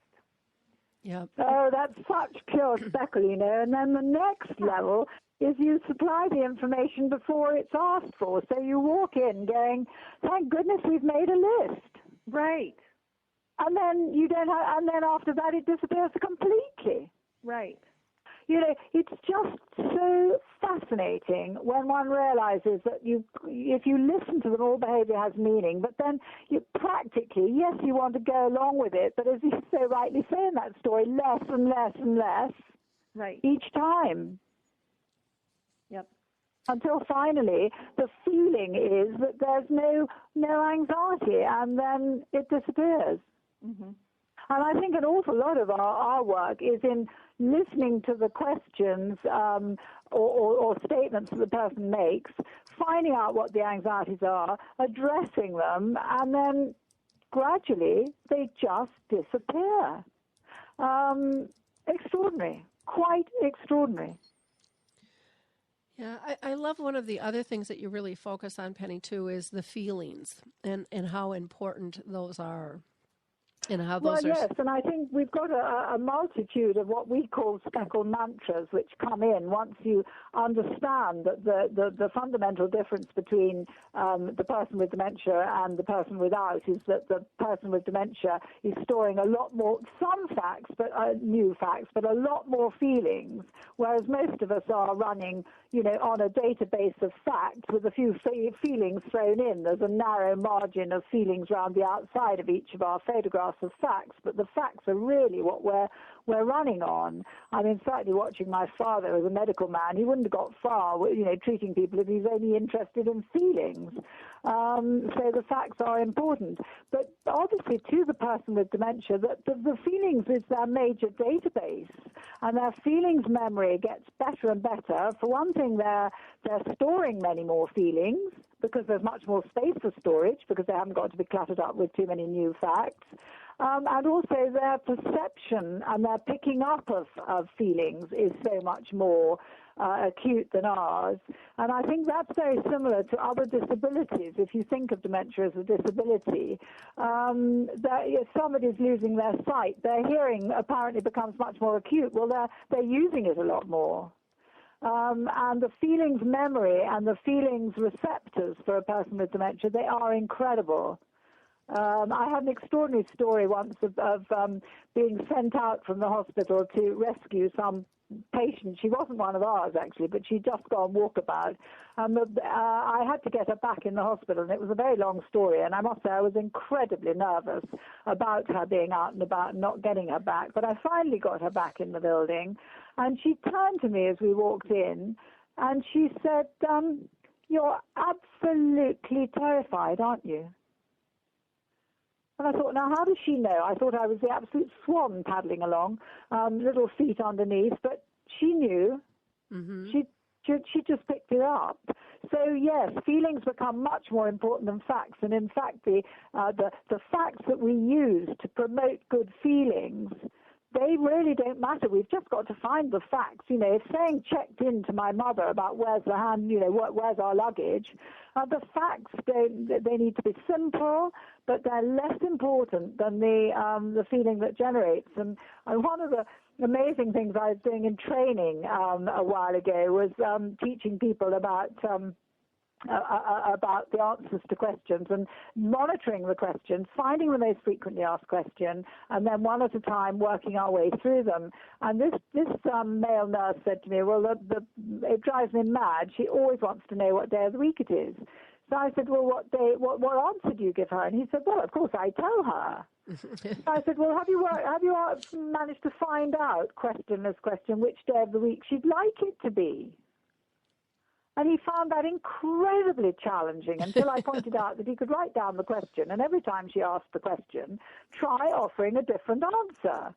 Yeah. Oh, that's such pure speckle, And then the next level is you supply the information before it's asked for. So you walk in going, thank goodness we've made a list. Right. And then and then after that it disappears completely. Right. It's just so fascinating when one realizes that if you listen to them, all behavior has meaning, but then you practically, yes, you want to go along with it, but as you so rightly say in that story, less and less and less right. each time. Yep. Until finally the feeling is that there's no anxiety, and then it disappears. Mm-hmm. And I think an awful lot of our work is in listening to the questions or statements that the person makes, finding out what the anxieties are, addressing them, and then gradually they just disappear. Extraordinary, quite extraordinary. Yeah, I love one of the other things that you really focus on, Penny, too, is the feelings and how important those are. And how those yes, and I think we've got a multitude of what we call SPECAL mantras, which come in once you understand that the fundamental difference between the person with dementia and the person without is that the person with dementia is storing a lot more, some facts, but new facts, but a lot more feelings, whereas most of us are running, on a database of facts with a few feelings thrown in. There's a narrow margin of feelings around the outside of each of our photographs of facts, but the facts are really what we're running on. I mean, certainly watching my father as a medical man, he wouldn't have got far, treating people if he's only interested in feelings. So the facts are important. But obviously to the person with dementia, the feelings is their major database, and their feelings memory gets better and better. For one thing, they're storing many more feelings because there's much more space for storage because they haven't got to be cluttered up with too many new facts. And also their perception and their picking up of feelings is so much more acute than ours. And I think that's very similar to other disabilities. If you think of dementia as a disability, that if somebody's losing their sight, their hearing apparently becomes much more acute. Well, they're using it a lot more. and the feelings memory and the feelings receptors for a person with dementia, they are incredible. I had an extraordinary story once of being sent out from the hospital to rescue some patient. She wasn't one of ours, actually, but she'd just gone walkabout. I had to get her back in the hospital, and it was a very long story, and I must say I was incredibly nervous about her being out and about and not getting her back. But I finally got her back in the building, and she turned to me as we walked in, and she said, "You're absolutely terrified, aren't you?" And I thought, now, how does she know? I thought I was the absolute swan paddling along, little feet underneath, but she knew. Mm-hmm. She just picked it up. So, yes, feelings become much more important than facts. And, in fact, the facts that we use to promote good feelings, they really don't matter. We've just got to find the facts. You know, if saying checked in to my mother about where's the hand, you know, where's our luggage, the facts, they need to be simple, but they're less important than the feeling that generates them. And one of the amazing things I was doing in training a while ago was teaching people about the answers to questions and monitoring the questions, finding the most frequently asked question, and then one at a time working our way through them. And this male nurse said to me, well, it drives me mad. She always wants to know what day of the week it is. So I said, well, what answer do you give her? And he said, well, of course, I tell her. So I said, well, have you managed to find out, questionless question, which day of the week she'd like it to be? And he found that incredibly challenging until I pointed out that he could write down the question, and every time she asked the question, try offering a different answer.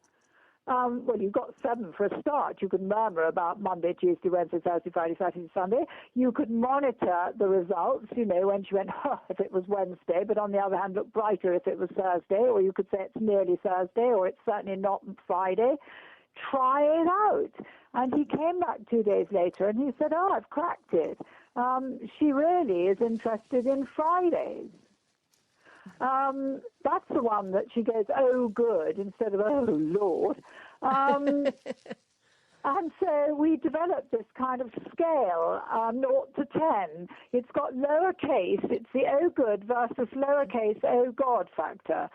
Well, you've got 7 for a start. You could murmur about Monday, Tuesday, Wednesday, Thursday, Friday, Saturday, Sunday. You could monitor the results, you know, when she went, if it was Wednesday, but on the other hand, look brighter if it was Thursday, or you could say it's nearly Thursday, or it's certainly not Friday. Try it out. And he came back 2 days later and he said, I've cracked it. She really is interested in Fridays. That's the one that she goes, oh, good, instead of, oh, Lord. And so we developed this kind of scale, 0 to 10. It's got lowercase, it's the oh, good versus lowercase oh, God factor.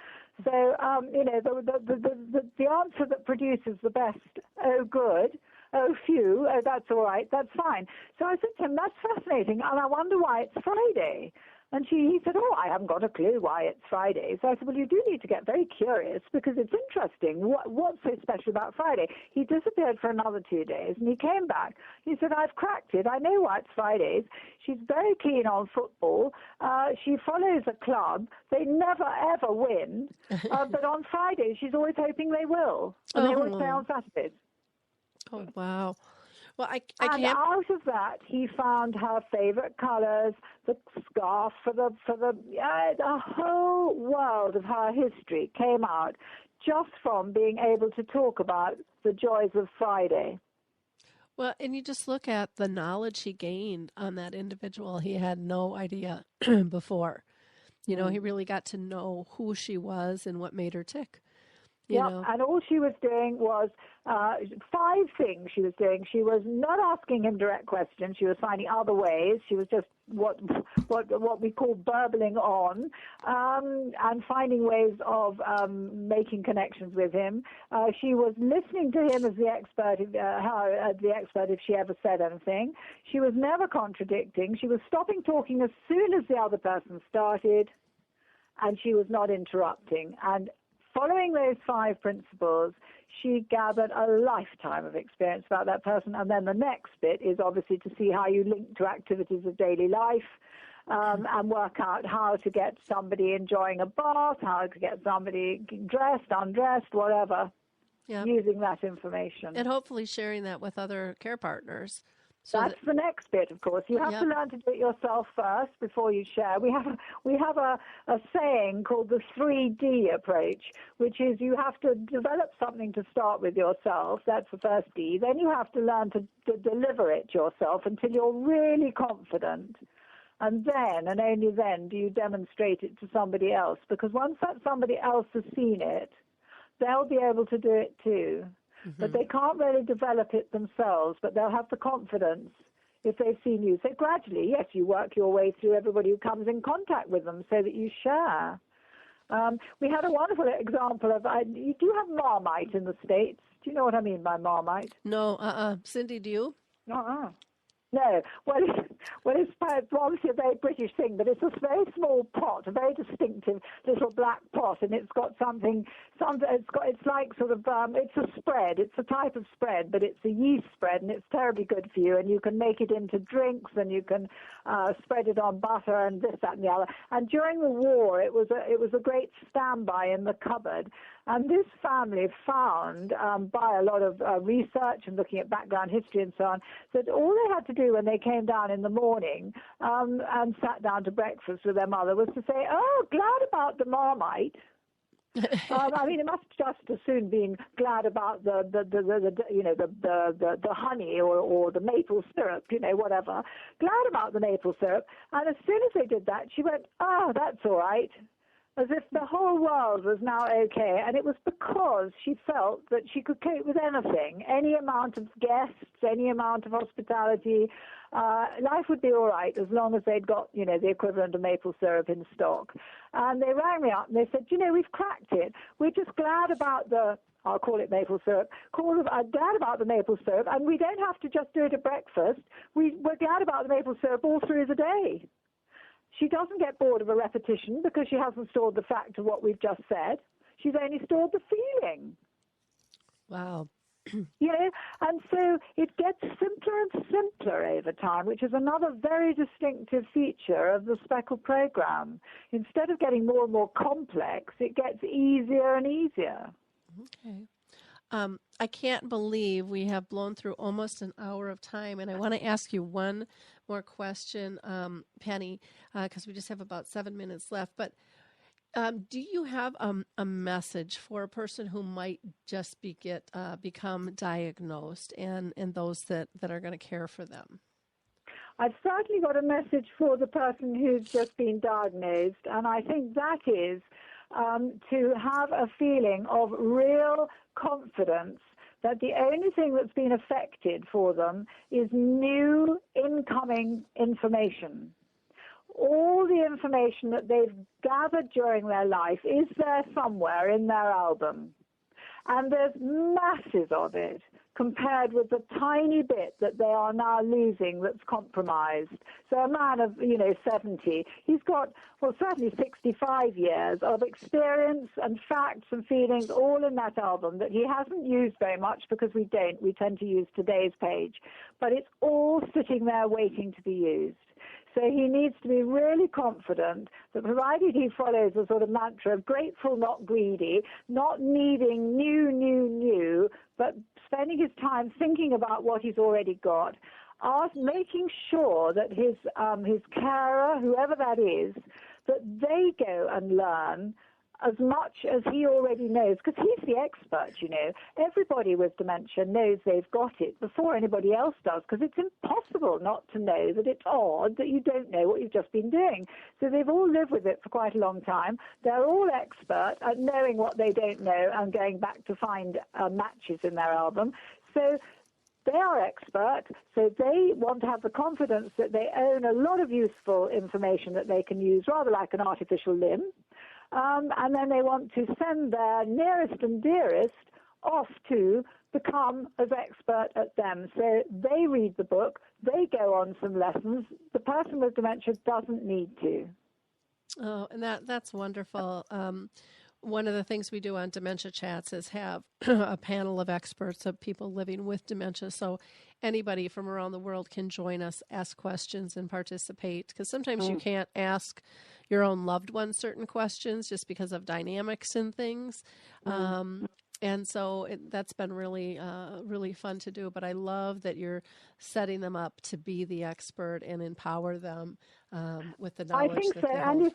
So, you know, the answer that produces the best, oh, good, oh, phew, oh, that's all right, that's fine. So I said to him, that's fascinating, and I wonder why it's Friday. And he said, oh, I haven't got a clue why it's Friday. So I said, well, you do need to get very curious because it's interesting. What's so special about Friday? He disappeared for another 2 days, and he came back. He said, I've cracked it. I know why it's Fridays. She's very keen on football. She follows a club. They never, ever win. But on Fridays, she's always hoping they will. And they always play on Saturdays. Oh, wow. Well, I and can't... out of that, he found her favorite colors, the scarf for the whole world of her history came out just from being able to talk about the joys of Friday. Well, and you just look at the knowledge he gained on that individual. He had no idea before. You know, he really got to know who she was and what made her tick. You know. And all she was doing was 5 things she was doing. She was not asking him direct questions. She was finding other ways. She was just what we call burbling on, and finding ways of making connections with him. She was listening to him as the expert, if she ever said anything. She was never contradicting. She was stopping talking as soon as the other person started, and she was not interrupting. And following those 5 principles, she gathered a lifetime of experience about that person. And then the next bit is obviously to see how you link to activities of daily life, and work out how to get somebody enjoying a bath, how to get somebody dressed, undressed, whatever, using that information. And hopefully sharing that with other care partners. So that's the next bit, of course. You have to learn to do it yourself first before you share. We have a saying called the 3D approach, which is you have to develop something to start with yourself. That's the first D. Then you have to learn to deliver it yourself until you're really confident. And then, and only then, do you demonstrate it to somebody else. Because once that somebody else has seen it, they'll be able to do it too. but they can't really develop it themselves, but they'll have the confidence if they've seen you. So gradually, yes, you work your way through everybody who comes in contact with them so that you share. We had a wonderful example of, you do have Marmite in the States. Do you know what I mean by Marmite? No, Cyndy, do you? No. Well, it's obviously a very British thing, but it's a very small pot, a very distinctive little black pot, and it's got it's like sort of, it's a spread. It's a type of spread, but it's a yeast spread, and it's terribly good for you, and you can make it into drinks, and you can spread it on butter and this, that, and the other. And during the war, it was a great standby in the cupboard. And this family found, by a lot of research and looking at background history and so on, that all they had to do when they came down in the morning and sat down to breakfast with their mother was to say, "Oh, glad about the Marmite." I mean, it must just as soon been glad about the honey or the maple syrup, whatever. Glad about the maple syrup. And as soon as they did that, she went, "Oh, that's all right." As if the whole world was now okay. And it was because she felt that she could cope with anything, any amount of guests, any amount of hospitality. Life would be all right as long as they'd got, the equivalent of maple syrup in stock. And they rang me up and they said, we've cracked it. We're just glad about I'll call it maple syrup. Glad about the maple syrup. And we don't have to just do it at breakfast. We're glad about the maple syrup all through the day. She doesn't get bored of a repetition because she hasn't stored the fact of what we've just said. She's only stored the feeling. Wow. And so it gets simpler and simpler over time, which is another very distinctive feature of the SPECAL program. Instead of getting more and more complex, it gets easier and easier. Okay. I can't believe we have blown through almost an hour of time, and I want to ask you one more question, Penny, because we just have about 7 minutes left. But do you have a message for a person who might just become diagnosed and those that are going to care for them? I've certainly got a message for the person who's just been diagnosed, and I think that is to have a feeling of real confidence that the only thing that's been affected for them is new incoming information. All the information that they've gathered during their life is there somewhere in their album. And there's masses of it compared with the tiny bit that they are now losing that's compromised. So a man of, 70, he's got, certainly 65 years of experience and facts and feelings all in that album that he hasn't used very much because we don't. We tend to use today's page. But it's all sitting there waiting to be used. So he needs to be really confident that provided he follows a sort of mantra of grateful, not greedy, not needing new, but spending his time thinking about what he's already got, making sure that his carer, whoever that is, that they go and learn as much as he already knows, because he's the expert, Everybody with dementia knows they've got it before anybody else does, because it's impossible not to know that it's odd that you don't know what you've just been doing. So they've all lived with it for quite a long time. They're all expert at knowing what they don't know and going back to find matches in their album. So they are expert, so they want to have the confidence that they own a lot of useful information that they can use, rather like an artificial limb. And then they want to send their nearest and dearest off to become as expert at them. So they read the book, they go on some lessons. The person with dementia doesn't need to. Oh, and that's wonderful. One of the things we do on Dementia Chats is have a panel of experts of people living with dementia. So anybody from around the world can join us, ask questions, and participate. Because sometimes you can't ask your own loved ones certain questions just because of dynamics and things. And so that's been really, really fun to do. But I love that you're setting them up to be the expert and empower them with the knowledge I think that so. they And hold.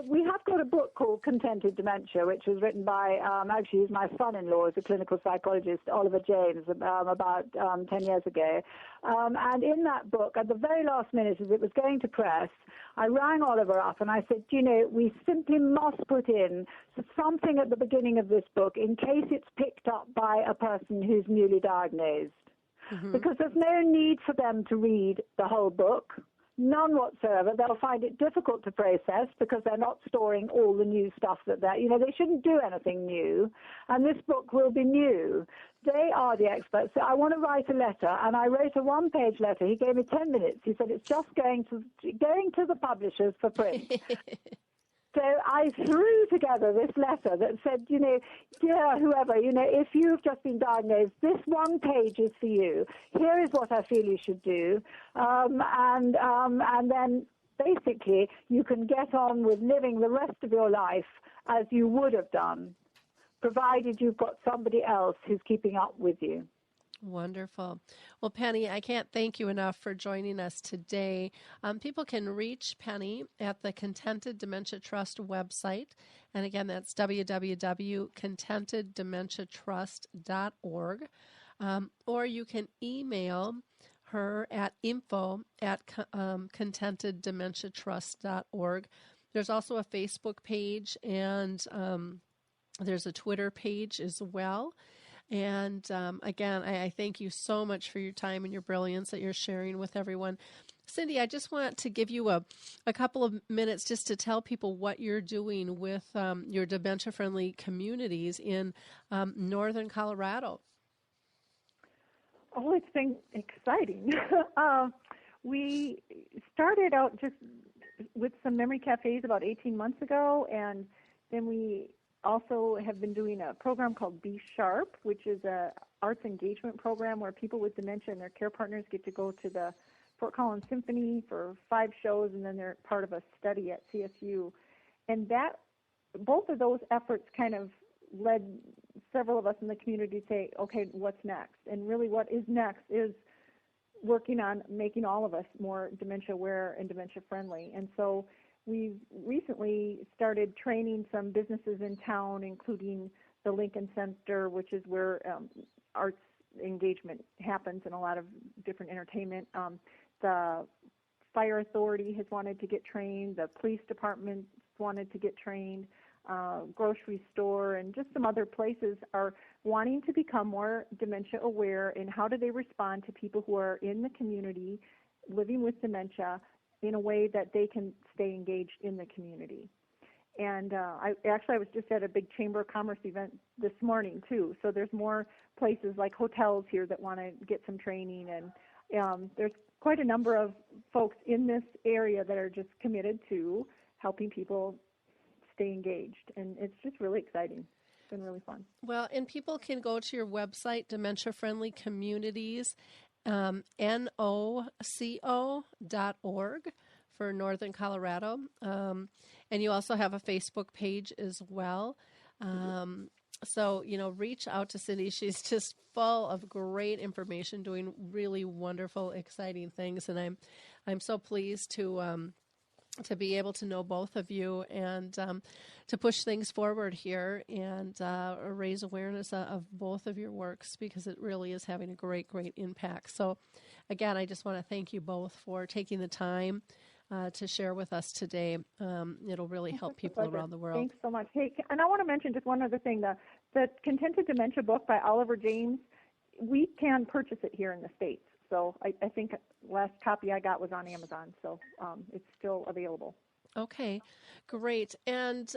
we have got a book called Contented Dementia, which was written by, actually, he's my son-in-law, is a clinical psychologist, Oliver James, about 10 years ago. And in that book, at the very last minute, as it was going to press, I rang Oliver up and I said, we simply must put in something at the beginning of this book in case it's picked up by a person who's newly diagnosed. Mm-hmm. Because there's no need for them to read the whole book. None whatsoever. They'll find it difficult to process because they're not storing all the new stuff that they shouldn't do anything new. And this book will be new. They are the experts. So I want to write a letter, and I wrote a one-page letter. He gave me 10 minutes. He said it's just going to the publishers for print. So I threw together this letter that said, dear whoever, if you've just been diagnosed, this one page is for you. Here is what I feel you should do. And then basically you can get on with living the rest of your life as you would have done, provided you've got somebody else who's keeping up with you. Wonderful. Well, Penny, I can't thank you enough for joining us today. People can reach Penny at the Contented Dementia Trust website. And again, that's www.contenteddementiatrust.org. Or you can email her at info@contenteddementiatrust.org. There's also a Facebook page, and there's a Twitter page as well. And again, I thank you so much for your time and your brilliance that you're sharing with everyone. Cyndy, I just want to give you a couple of minutes just to tell people what you're doing with your dementia-friendly communities in northern Colorado. Oh, it's been exciting. We started out just with some memory cafes about 18 months ago, and then we also have been doing a program called Be Sharp, which is a arts engagement program where people with dementia and their care partners get to go to the Fort Collins Symphony for 5 shows, and then they're part of a study at CSU. And both of those efforts kind of led several of us in the community to say, okay, what's next? And really what is next is working on making all of us more dementia aware and dementia friendly. And so we've recently started training some businesses in town, including the Lincoln Center, which is where arts engagement happens and a lot of different entertainment. The fire authority has wanted to get trained. The police department wanted to get trained. Grocery store and just some other places are wanting to become more dementia aware in how do they respond to people who are in the community living with dementia in a way that they can stay engaged in the community. And I was just at a big Chamber of Commerce event this morning, too. So there's more places like hotels here that want to get some training. And there's quite a number of folks in this area that are just committed to helping people stay engaged. And it's just really exciting. It's been really fun. Well, and people can go to your website, Dementia Friendly Communities, NOCO.org for Northern Colorado. And you also have a Facebook page as well. So, reach out to Cyndy. She's just full of great information, doing really wonderful, exciting things. And I'm so pleased to be able to know both of you and to push things forward here and raise awareness of both of your works, because it really is having a great, great impact. So, again, I just want to thank you both for taking the time to share with us today. It'll really help people around the world. Thanks so much. Hey, and I want to mention just one other thing. The Contented Dementia book by Oliver James, we can purchase it here in the States. So I think last copy I got was on Amazon, so it's still available. Okay, great. And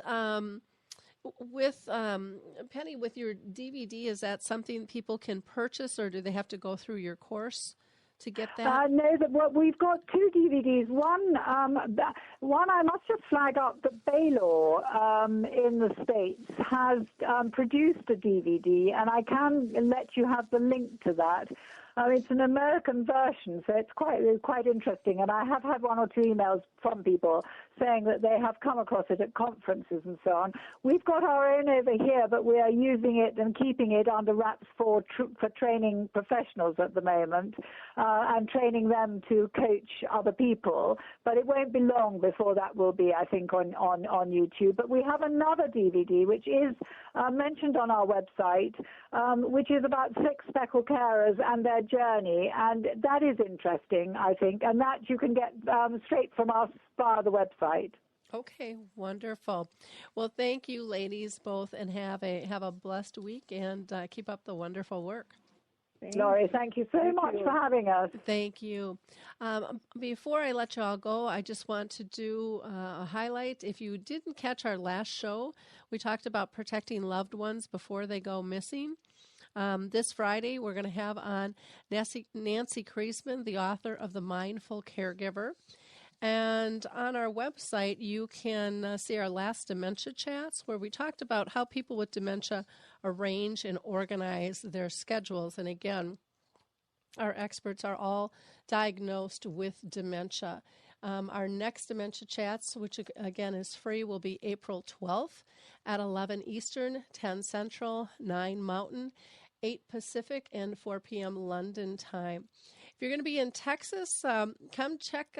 with Penny, with your DVD, is that something people can purchase, or do they have to go through your course to get that? No, we've got 2 DVDs. One I must just flag up that Baylor in the States has produced a DVD, and I can let you have the link to that. It's an American version, so it's quite interesting. And I have had one or two emails from people saying that they have come across it at conferences and so on. We've got our own over here, but we are using it and keeping it under wraps for training professionals at the moment, and training them to coach other people. But it won't be long before that will be, I think, on YouTube. But we have another DVD which is mentioned on our website, which is about 6 speckle carers and their journey, and that is interesting, I think, and that you can get straight from us via the website. Okay, wonderful. Well, thank you, ladies, both, and have a blessed week, and keep up the wonderful work. Laurie, thank you so much for having us. Thank you. Before I let you all go, I just want to do a highlight. If you didn't catch our last show, we talked about protecting loved ones before they go missing. This Friday, we're going to have on Nancy Kreisman, the author of The Mindful Caregiver. And on our website, you can see our last dementia chats where we talked about how people with dementia arrange and organize their schedules. And again, our experts are all diagnosed with dementia. Our next dementia chats, which again is free, will be April 12th at 11 Eastern, 10 Central, 9 Mountain, 8 Pacific, and 4 p.m. London time. If you're going to be in Texas, come check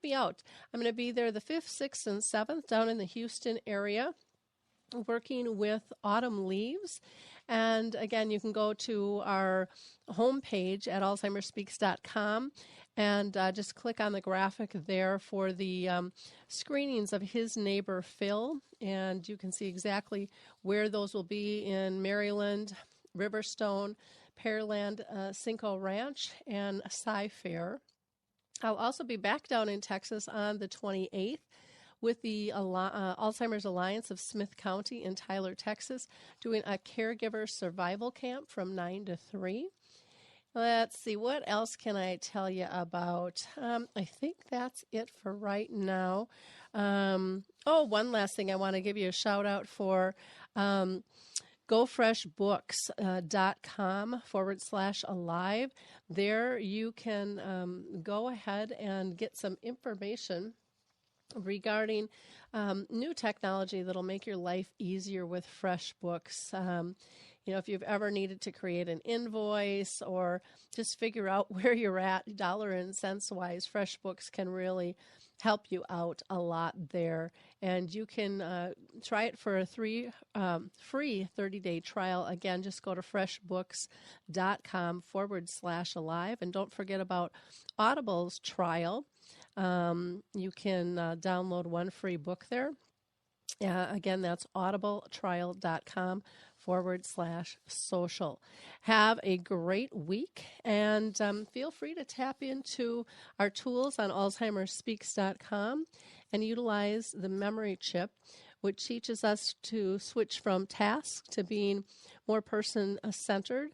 me out. I'm going to be there the 5th, 6th, and 7th down in the Houston area working with Autumn Leaves. And again, you can go to our homepage at alzheimersspeaks.com and just click on the graphic there for the screenings of His Neighbor Phil. And you can see exactly where those will be in Maryland, Riverstone, Pearland, Cinco Ranch, and Cy-Fair. I'll also be back down in Texas on the 28th with the Alzheimer's Alliance of Smith County in Tyler, Texas, doing a caregiver survival camp from 9 to 3. Let's see, what else can I tell you about? I think that's it for right now. One last thing I want to give you a shout out for. GoFreshBooks.com/alive. There you can go ahead and get some information regarding new technology that'll make your life easier with FreshBooks. If you've ever needed to create an invoice or just figure out where you're at dollar and cents wise, FreshBooks can really help you out a lot there. And you can try it for a free 30-day trial. Again, just go to freshbooks.com/alive. And don't forget about Audible's trial. You can download one free book there. Again, that's audibletrial.com/social. Have a great week, and feel free to tap into our tools on alzheimersspeaks.com and utilize the memory chip, which teaches us to switch from tasks to being more person-centered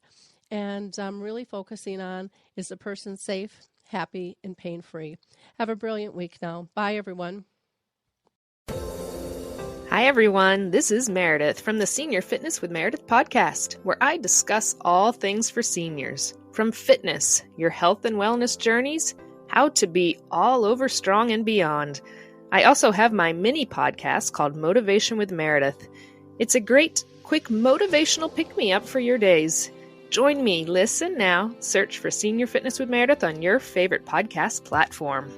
and really focusing on, is the person safe, happy, and pain-free. Have a brilliant week now. Bye, everyone. Hi, everyone. This is Meredith from the Senior Fitness with Meredith podcast, where I discuss all things for seniors, from fitness, your health and wellness journeys, how to be all over strong and beyond. I also have my mini podcast called Motivation with Meredith. It's a great, quick motivational pick-me-up for your days. Join me, listen now, search for Senior Fitness with Meredith on your favorite podcast platform.